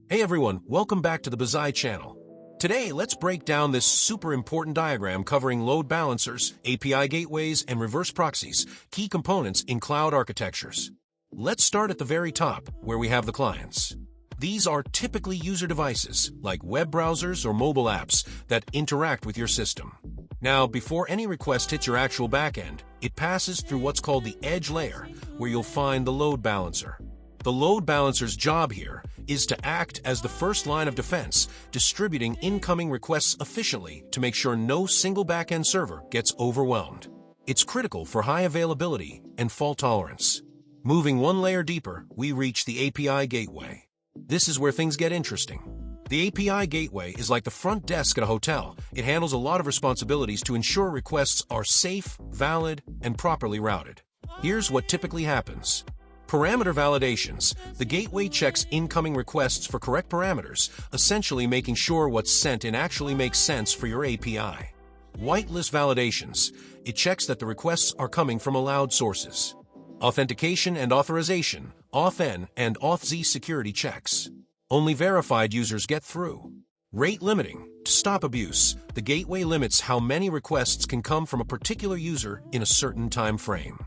Hey everyone, welcome back to the Bazai channel. Today, let's break down this super important diagram covering load balancers, API gateways, and reverse proxies, key components in cloud architectures. Let's start at the very top, where we have the clients. These are typically user devices, like web browsers or mobile apps, that interact with your system. Now, before any request hits your actual backend, it passes through what's called the edge layer, where you'll find the load balancer. The load balancer's job here is to act as the first line of defense, distributing incoming requests efficiently to make sure no single backend server gets overwhelmed. It's critical for high availability and fault tolerance. Moving one layer deeper, we reach the API gateway. This is where things get interesting. The API gateway is like the front desk at a hotel. It handles a lot of responsibilities to ensure requests are safe, valid, and properly routed. Here's what typically happens. Parameter validations. The gateway checks incoming requests for correct parameters, essentially making sure what's sent in actually makes sense for your API. Whitelist validations. It checks that the requests are coming from allowed sources. Authentication and authorization. Auth-N and Auth-Z security checks. Only verified users get through. Rate limiting. To stop abuse, the gateway limits how many requests can come from a particular user in a certain time frame.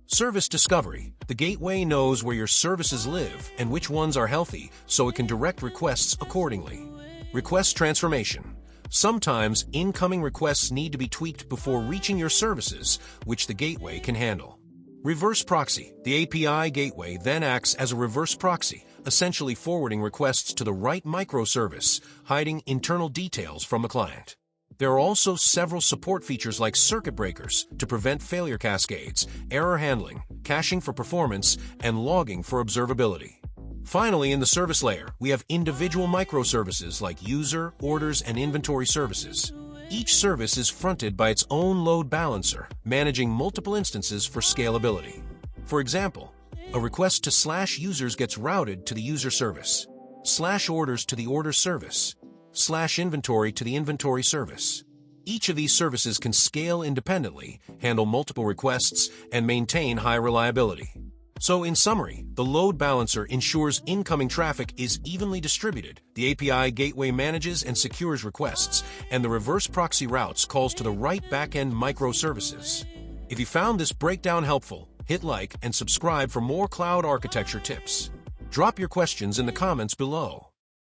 Service discovery. The gateway knows where your services live and which ones are healthy, so it can direct requests accordingly. Request transformation. Sometimes incoming requests need to be tweaked before reaching your services, which the gateway can handle. Reverse proxy. The API gateway then acts as a reverse proxy, essentially forwarding requests to the right microservice, hiding internal details from the client. There are also several support features like circuit breakers to prevent failure cascades, error handling, caching for performance, and logging for observability. Finally, in the service layer, we have individual microservices like user, orders, and inventory services. Each service is fronted by its own load balancer, managing multiple instances for scalability. For example, a request to /users gets routed to the user service, /orders to the order service, /inventory to the inventory service. Each of these services can scale independently, handle multiple requests, and maintain high reliability. So in summary, the load balancer ensures incoming traffic is evenly distributed, the API gateway manages and secures requests, and the reverse proxy routes calls to the right backend microservices. If you found this breakdown helpful, hit like and subscribe for more cloud architecture tips. Drop your questions in the comments below.